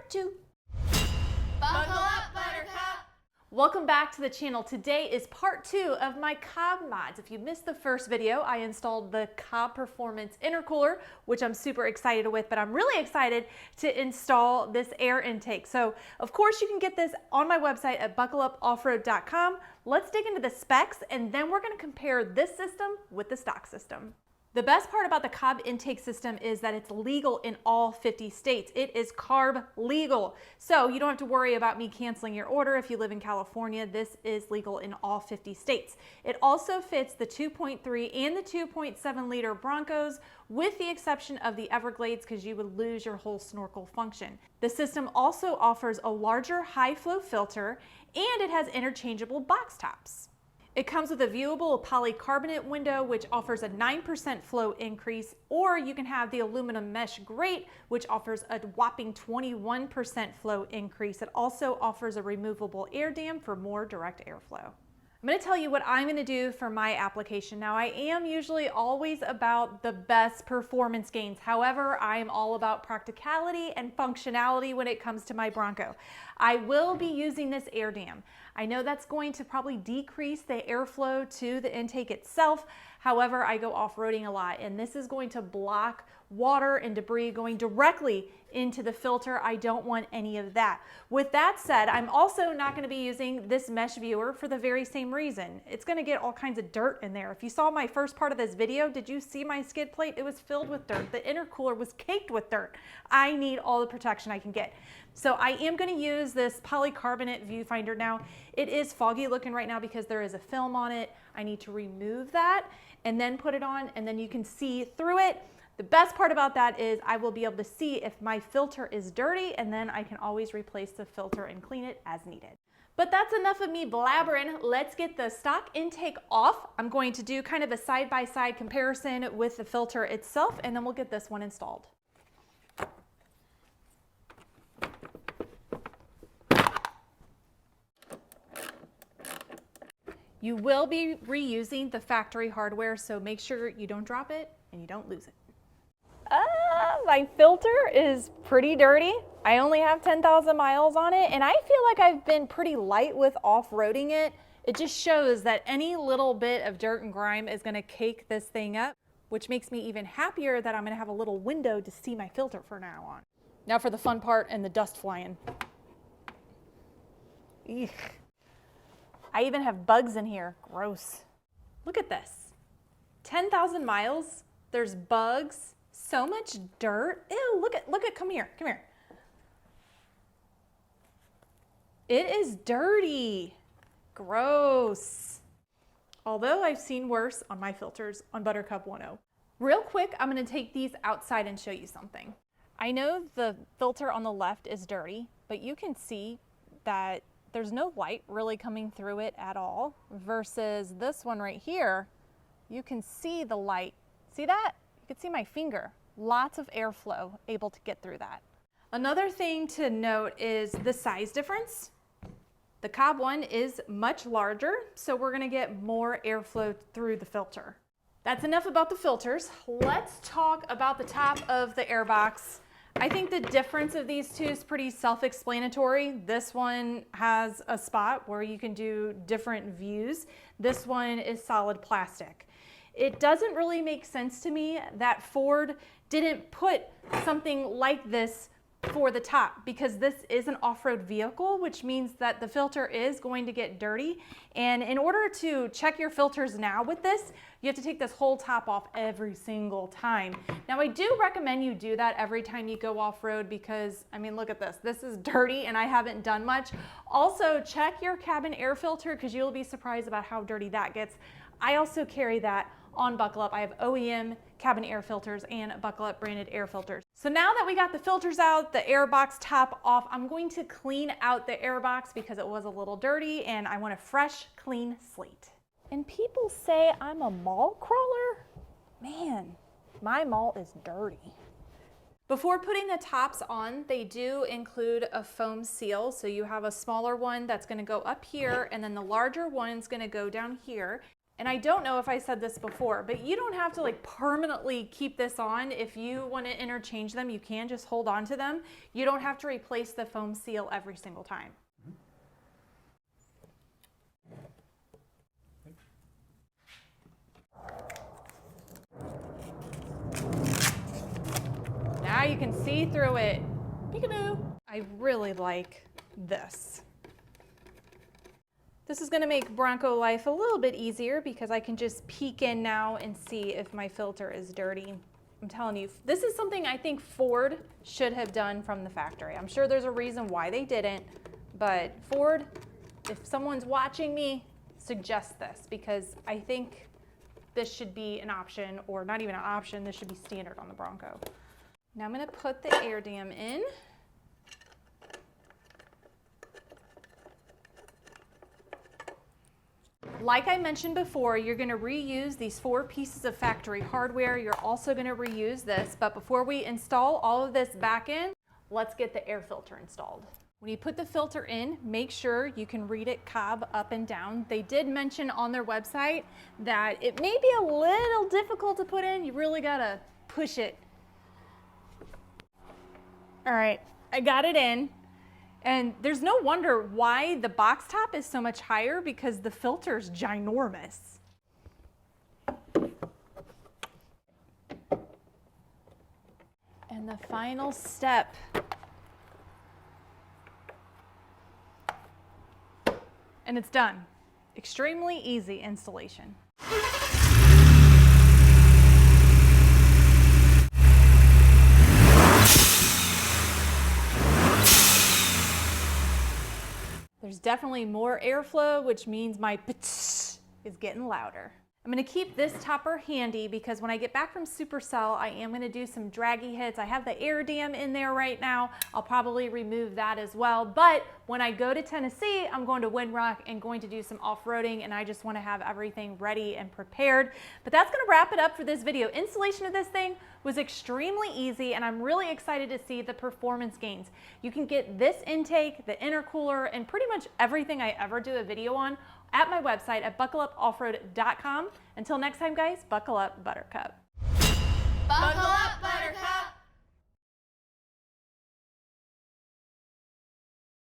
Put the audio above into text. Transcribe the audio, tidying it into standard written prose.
part 2. Buckle up, Buttercup! Welcome back to the channel. Today is part 2 of my COBB mods. If you missed the first video, I installed the COBB Performance intercooler, which I'm super excited with, but I'm really excited to install this air intake. So of course you can get this on my website at buckleupoffroad.com. Let's dig into the specs and then we're going to compare this system with the stock system. The best part about the COBB intake system is that it's legal in all 50 states. It is CARB legal. So you don't have to worry about me canceling your order if you live in California. This is legal in all 50 states. It also fits the 2.3 and the 2.7 liter Broncos, with the exception of the Everglades, because you would lose your whole snorkel function. The system also offers a larger high flow filter and it has interchangeable box tops. It comes with a viewable polycarbonate window, which offers a 9% flow increase, or you can have the aluminum mesh grate, which offers a whopping 21% flow increase. It also offers a removable air dam for more direct airflow. I'm going to tell you what I'm going to do for my application. Now, I am usually always about the best performance gains. However, I am all about practicality and functionality when it comes to my Bronco. I will be using this air dam. I know that's going to probably decrease the airflow to the intake itself. However, I go off-roading a lot, and this is going to block water and debris going directly into the filter. I don't want any of that. With that said, I'm also not going to be using this mesh viewer for the very same reason. It's going to get all kinds of dirt in there. If you saw my first part of this video, did you see my skid plate? It was filled with dirt. The intercooler was caked with dirt. I need all the protection I can get. So I am going to use this polycarbonate viewfinder. Now, it is foggy looking right now because there is a film on it. I need to remove that and then put it on, and then you can see through it. The best part about that is I will be able to see if my filter is dirty, and then I can always replace the filter and clean it as needed. But that's enough of me blabbering. Let's get the stock intake off. I'm going to do kind of a side-by-side comparison with the filter itself, and then we'll get this one installed. You will be reusing the factory hardware, so make sure you don't drop it and you don't lose it. My filter is pretty dirty. I only have 10,000 miles on it, and I feel like I've been pretty light with off-roading it. It just shows that any little bit of dirt and grime is gonna cake this thing up, which makes me even happier that I'm gonna have a little window to see my filter from now on. Now for the fun part and the dust flying. Eek. I even have bugs in here. Gross. Look at this. 10,000 miles. There's bugs. So much dirt. Ew, look at, come here. It is dirty. Gross. Although I've seen worse on my filters on Buttercup 1.0. Real quick, I'm gonna take these outside and show you something. I know the filter on the left is dirty, but you can see that there's no light really coming through it at all, versus this one right here. You can see the light. See that? You can see my finger. Lots of airflow able to get through that. Another thing to note is the size difference. The COBB one is much larger, so we're gonna get more airflow through the filter. That's enough about the filters. Let's talk about the top of the Airbox. I think the difference of these two is pretty self-explanatory. This one has a spot where you can do different views. This one is solid plastic. It doesn't really make sense to me that Ford didn't put something like this for the top, because this is an off-road vehicle, which means that the filter is going to get dirty. And in order to check your filters now with this, you have to take this whole top off every single time. Now, I do recommend you do that every time you go off-road because, I mean, look at this. This is dirty and I haven't done much. Also, check your cabin air filter because you'll be surprised about how dirty that gets. I also carry that on Buckle Up. I have OEM cabin air filters and Buckle Up branded air filters. So now that we got the filters out, the Airbox top off, I'm going to clean out the Airbox because it was a little dirty and I want a fresh, clean slate. And people say I'm a mall crawler. Man, my mall is dirty. Before putting the tops on, they do include a foam seal. So you have a smaller one that's gonna go up here and then the larger one's gonna go down here. And I don't know if I said this before, but you don't have to like permanently keep this on. If you want to interchange them, you can just hold on to them. You don't have to replace the foam seal every single time. Now you can see through it. Peekaboo. I really like this. This is going to make Bronco life a little bit easier because I can just peek in now and see if my filter is dirty. I'm telling you, this is something I think Ford should have done from the factory. I'm sure there's a reason why they didn't, but Ford, if someone's watching me, suggest this because I think this should be an option, or not even an option, this should be standard on the Bronco. Now I'm going to put the air dam in. Like I mentioned before, you're going to reuse these 4 pieces of factory hardware. You're also going to reuse this, but before we install all of this back in, let's get the air filter installed. When you put the filter in, make sure you can read it COBB up and down. They did mention on their website that it may be a little difficult to put in. You really got to push it. All right, I got it in. And there's no wonder why the box top is so much higher, because the filter's ginormous. And the final step. And it's done. Extremely easy installation. There's definitely more airflow, which means my p-tsh is getting louder. I'm going to keep this topper handy because when I get back from Supercell, I am going to do some draggy hits. I have the air dam in there right now. I'll probably remove that as well. But when I go to Tennessee, I'm going to Windrock and going to do some off-roading, and I just want to have everything ready and prepared. But that's going to wrap it up for this video. Installation of this thing was extremely easy, and I'm really excited to see the performance gains. You can get this intake, the intercooler, and pretty much everything I ever do a video on at my website at buckleupoffroad.com. Until next time, guys, buckle up, Buttercup. Buckle up,